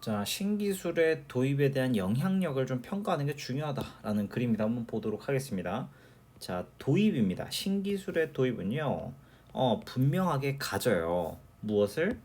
자, 신기술의 도입에 대한 영향력을 좀 평가하는 게 중요하다라는 그림이다. 한번 보도록 하겠습니다. 자, 도입입니다. 신기술의 도입은요, 분명하게 가져요. 무엇을?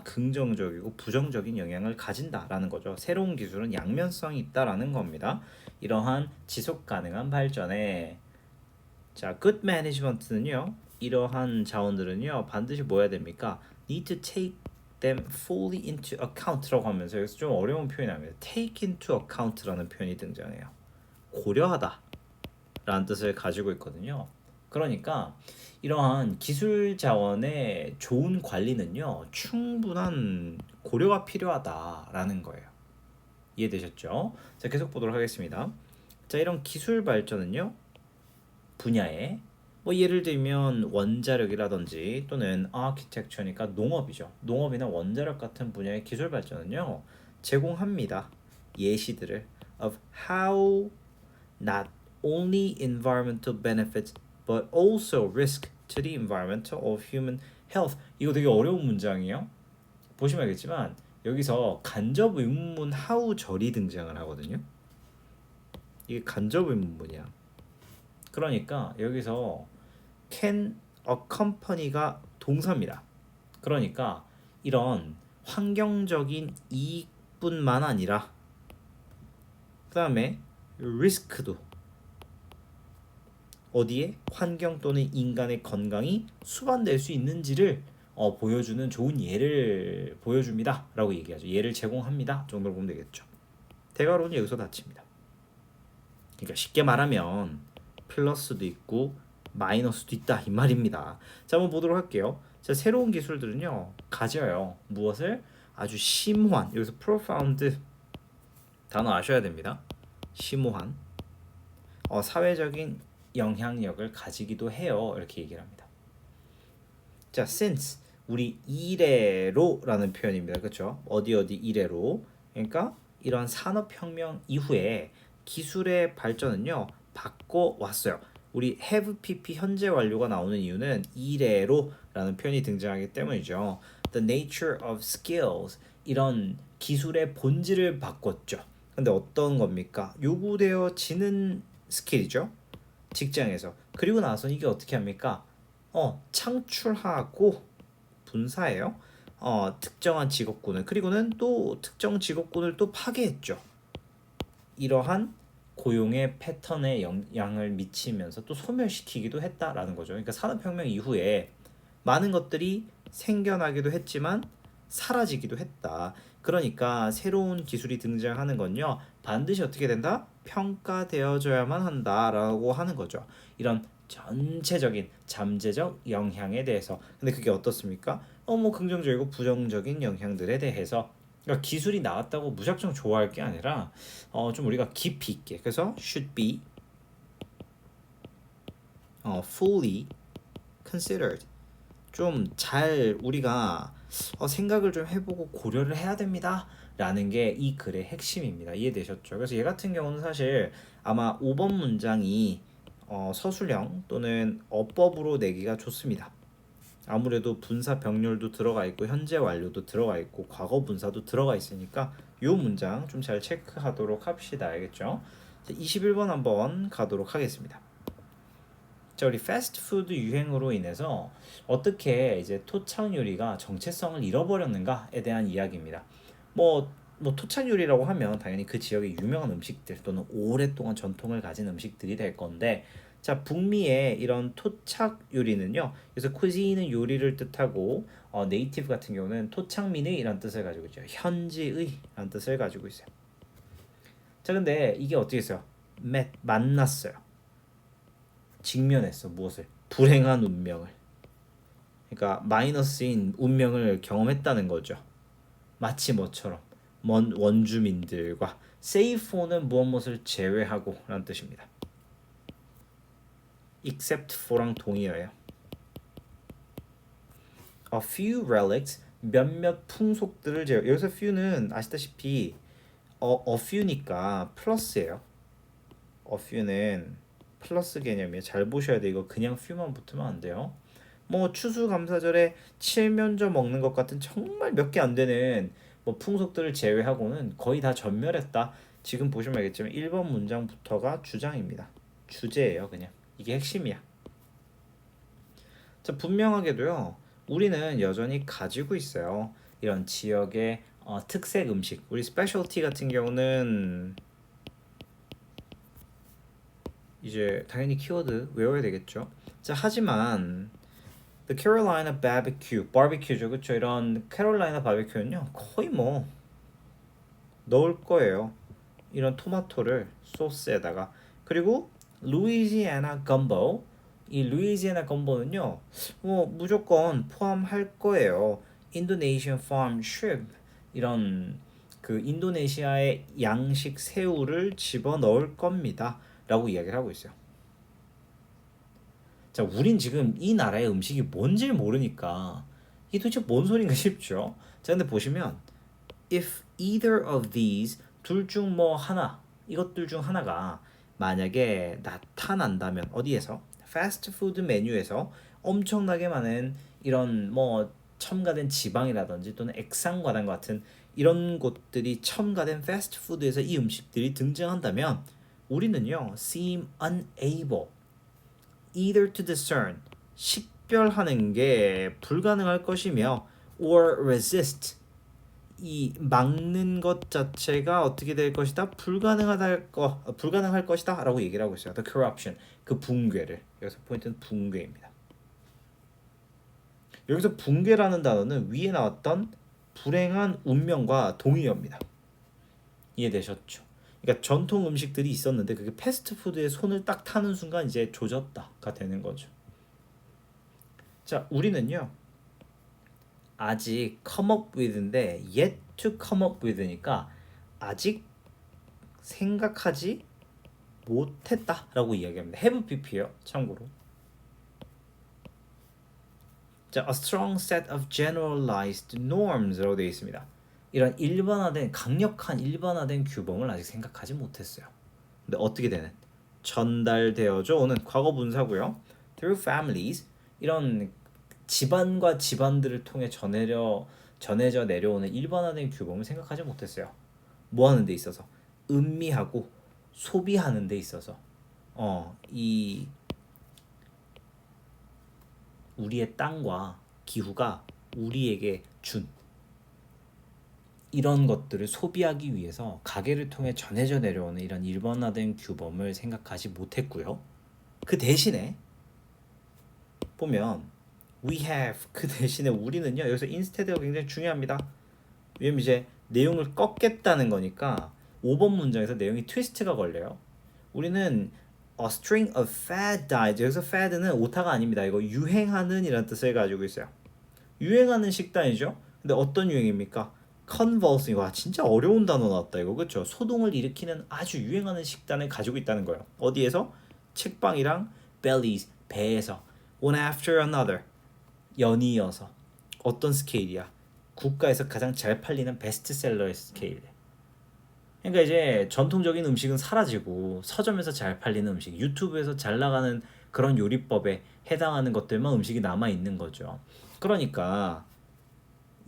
긍정적이고 부정적인 영향을 가진다라는 거죠. 새로운 기술은 양면성이 있다라는 겁니다. 이러한 지속 가능한 발전에 자, good management는요. 이러한 자원들은요. 반드시 뭐 해야 됩니까? need to take them fully into account라고 하면서 여기서 좀 어려운 표현이 나옵니다. take into account라는 표현이 등장해요. 고려하다 라는 뜻을 가지고 있거든요. 그러니까 이러한 기술 자원의 좋은 관리는요. 충분한 고려가 필요하다라는 거예요. 이해되셨죠? 자, 계속 보도록 하겠습니다. 자, 이런 기술 발전은요. 분야에 뭐 예를 들면 원자력이라든지 또는 아키텍처니까 농업이죠. 농업이나 원자력 같은 분야의 기술 발전은요. 제공합니다. 예시들을 of how not only environmental benefits but also risk to the environment of human health. 이거 되게 어려운 문장이에요. 보시면 알겠지만 여기서 간접 의문문 how절이 등장을 하거든요. 이게 간접 의문문이야. 그러니까 여기서 can accompany가 동사입니다. 그러니까 이런 환경적인 이익뿐만 아니라 그 다음에 리스크도 어디에 환경 또는 인간의 건강이 수반될 수 있는지를 보여주는 좋은 예를 보여줍니다 라고 얘기하죠. 예를 제공합니다 정도로 보면 되겠죠. 대괄호는 여기서 닫힙니다. 그러니까 쉽게 말하면 플러스도 있고 마이너스도 있다 이 말입니다. 자, 한번 보도록 할게요. 자, 새로운 기술들은요 가져요. 무엇을? 아주 심오한, 여기서 profound 단어 아셔야 됩니다. 심오한 사회적인 영향력을 가지기도 해요. 이렇게 얘기를 합니다. 자, since 우리 이래로라는 표현입니다. 그렇죠? 어디 이래로. 그러니까 이런 산업혁명 이후에 기술의 발전은요 바꿔왔어요. 우리 have pp 현재 완료가 나오는 이유는 이래로라는 표현이 등장하기 때문이죠. The nature of skills 이런 기술의 본질을 바꿨죠. 근데 어떤 겁니까? 요구되어지는 스킬이죠. 직장에서. 그리고 나서 이게 어떻게 합니까? 창출하고 분사해요. 특정한 직업군을 그리고는 또 특정 직업군을 또 파괴했죠. 이러한 고용의 패턴에 영향을 미치면서 또 소멸시키기도 했다라는 거죠. 그러니까 산업혁명 이후에 많은 것들이 생겨나기도 했지만 사라지기도 했다. 그러니까 새로운 기술이 등장하는 건요 반드시 어떻게 된다? 평가되어져야만 한다라고 하는 거죠. 이런 전체적인 잠재적 영향에 대해서. 근데 그게 어떻습니까? 뭐 긍정적이고 부정적인 영향들에 대해서. 그러니까 기술이 나왔다고 무작정 좋아할 게 아니라 좀 우리가 깊이 있게. 그래서 should be fully considered. 좀 잘 우리가 생각을 좀 해보고 고려를 해야 됩니다. 라는 게 이 글의 핵심입니다. 이해되셨죠? 그래서 얘 같은 경우는 사실 아마 5번 문장이 서술형 또는 어법으로 내기가 좋습니다. 아무래도 분사 병렬도 들어가 있고 현재 완료도 들어가 있고 과거 분사도 들어가 있으니까 이 문장 좀 잘 체크하도록 합시다. 알겠죠? 21번 한번 가도록 하겠습니다. 자, 우리 패스트푸드 유행으로 인해서 어떻게 이제 토착 요리가 정체성을 잃어버렸는가에 대한 이야기입니다. 뭐 토착 요리라고 하면 당연히 그 지역의 유명한 음식들 또는 오랫동안 전통을 가진 음식들이 될 건데, 자, 북미의 이런 토착 요리는요. 그래서 쿠지는 요리를 뜻하고 네이티브 같은 경우는 토착민의 이란 뜻을 가지고 있죠. 현지의 라는 뜻을 가지고 있어요. 자, 근데 이게 어떻게 했어요? 만났어요. 직면했어. 무엇을? 불행한 운명을. 그러니까 마이너스인 운명을 경험했다는 거죠. 마치 뭐처럼 먼 원주민들과 save for는 무엇을 제외하고 라는 뜻입니다. except for랑 동의어예요. a few relics 몇몇 풍속들을 제외. 여기서 few는 아시다시피 a few니까 플러스예요. a few는 플러스 개념이에요. 잘 보셔야 돼. 이거 그냥 few만 붙으면 안 돼요. 뭐 추수감사절에 칠면조 먹는 것 같은 정말 몇 개 안 되는 뭐 풍속들을 제외하고는 거의 다 전멸했다. 지금 보시면 알겠지만 1번 문장부터가 주장입니다. 주제예요, 그냥. 이게 핵심이야. 자, 분명하게도요. 우리는 여전히 가지고 있어요. 이런 지역의 특색 음식. 우리 스페셜티 같은 경우는 이제 당연히 키워드 외워야 되겠죠. 자, 하지만 The Carolina Barbecue, barbecue죠, 그렇죠? 이런 캐롤라이나 바베큐는요, 거의 뭐 넣을 거예요. 이런 토마토를 소스에다가. 그리고 루이지애나 건보, 이 루이지애나 건보는요, 뭐 무조건 포함할 거예요. 인도네시안 farm shrimp, 이런 그 인도네시아의 양식 새우를 집어 넣을 겁니다라고 이야기를 하고 있어요. 자, 우린 지금 이 나라의 음식이 뭔지를 모르니까 이게 도대체 뭔 소린가 싶죠. 자, 근데 보시면 if either of these, 둘 중 뭐 하나, 이것들 중 하나가 만약에 나타난다면 어디에서? 패스트푸드 메뉴에서 엄청나게 많은 이런 뭐 첨가된 지방이라든지 또는 액상과당 같은 이런 것들이 첨가된 패스트푸드에서 이 음식들이 등장한다면 우리는요 seem unable either to discern, 식별하는 게 불가능할 것이며 or resist, 이 막는 것 자체가 어떻게 될 것이다? 불가능할 것이다 라고 얘기를 하고 있어요. The corruption, 그 붕괴를. 여기서 포인트는 붕괴입니다. 여기서 붕괴라는 단어는 위에 나왔던 불행한 운명과 동의어입니다. 이해되셨죠? 그러니까 전통 음식들이 있었는데 그게 패스트푸드에 손을 딱 타는 순간 이제 조졌다가 되는 거죠. 자, 우리는요 아직 come up with인데 yet to come up with니까 아직 생각하지 못했다라고 이야기합니다. have pp예요. 참고로. 자, a strong set of generalized norms라고 되어 있습니다. 이런 일반화된 강력한 일반화된 규범을 아직 생각하지 못했어요. 근데 어떻게 되는? 전달되어져 오는 과거 분사고요. Through families, 이런 집안과 집안들을 통해 전해져 내려오는 일반화된 규범을 생각하지 못했어요. 뭐 하는 데 있어서? 음미하고 소비하는 데 있어서 이 우리의 땅과 기후가 우리에게 준 이런 것들을 소비하기 위해서 가게를 통해 전해져 내려오는 이런 일반화된 규범을 생각하지 못했고요. 그 대신에 보면 we have, 그 대신에 우리는요. 여기서 instead가 굉장히 중요합니다. 왜냐면 이제 내용을 꺾겠다는 거니까 5번 문장에서 내용이 트위스트가 걸려요. 우리는 a string of fad diets, 여기서 fad는 오타가 아닙니다. 이거 유행하는 이라는 뜻을 가지고 있어요. 유행하는 식단이죠. 근데 어떤 유행입니까? convulsing. 와, 진짜 어려운 단어 나왔다 이거, 그렇죠? 소동을 일으키는 아주 유행하는 식단을 가지고 있다는 거예요. 어디에서? 책방이랑 bellies, 배에서. one after another, 연이어서. 어떤 스케일이야? 국가에서 가장 잘 팔리는 베스트셀러의 스케일. 그러니까 이제 전통적인 음식은 사라지고 서점에서 잘 팔리는 음식, 유튜브에서 잘 나가는 그런 요리법에 해당하는 것들만 음식이 남아 있는 거죠. 그러니까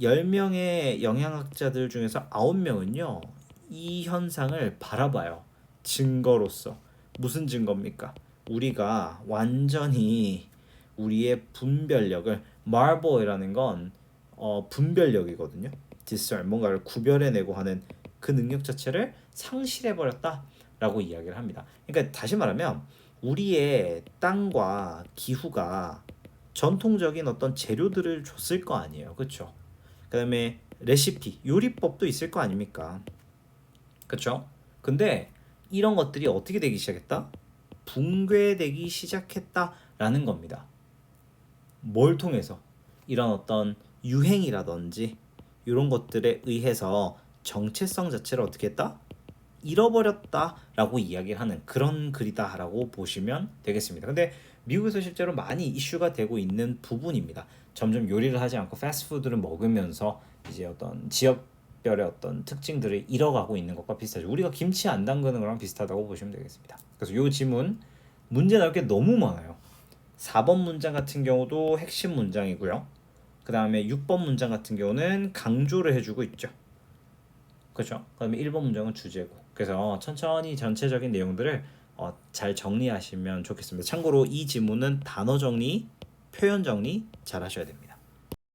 10명의 영양학자들 중에서 9명은요 이 현상을 바라봐요. 증거로서. 무슨 증거입니까? 우리가 완전히 우리의 분별력을, marvel이라는 건 분별력이거든요. discern, 뭔가를 구별해내고 하는 그 능력 자체를 상실해버렸다라고 이야기를 합니다. 그러니까 다시 말하면 우리의 땅과 기후가 전통적인 어떤 재료들을 줬을 거 아니에요. 그렇죠? 그 다음에 레시피, 요리법도 있을 거 아닙니까? 그렇죠? 근데 이런 것들이 어떻게 되기 시작했다? 붕괴되기 시작했다라는 겁니다. 뭘 통해서? 이런 어떤 유행이라든지 이런 것들에 의해서 정체성 자체를 어떻게 했다? 잃어버렸다라고 이야기를 하는 그런 글이다라고 보시면 되겠습니다. 근데 미국에서 실제로 많이 이슈가 되고 있는 부분입니다. 점점 요리를 하지 않고 패스트푸드를 먹으면서 이제 어떤 지역별의 어떤 특징들을 잃어가고 있는 것과 비슷하죠. 우리가 김치 안 담그는 거랑 비슷하다고 보시면 되겠습니다. 그래서 이 지문 문제 나올 게 너무 많아요. 4번 문장 같은 경우도 핵심 문장이고요. 그 다음에 6번 문장 같은 경우는 강조를 해주고 있죠. 그렇죠? 그다음에 1번 문장은 주제고. 그래서 천천히 전체적인 내용들을 잘 정리하시면 좋겠습니다. 참고로 이 지문은 단어 정리, 표현 정리 잘 하셔야 됩니다.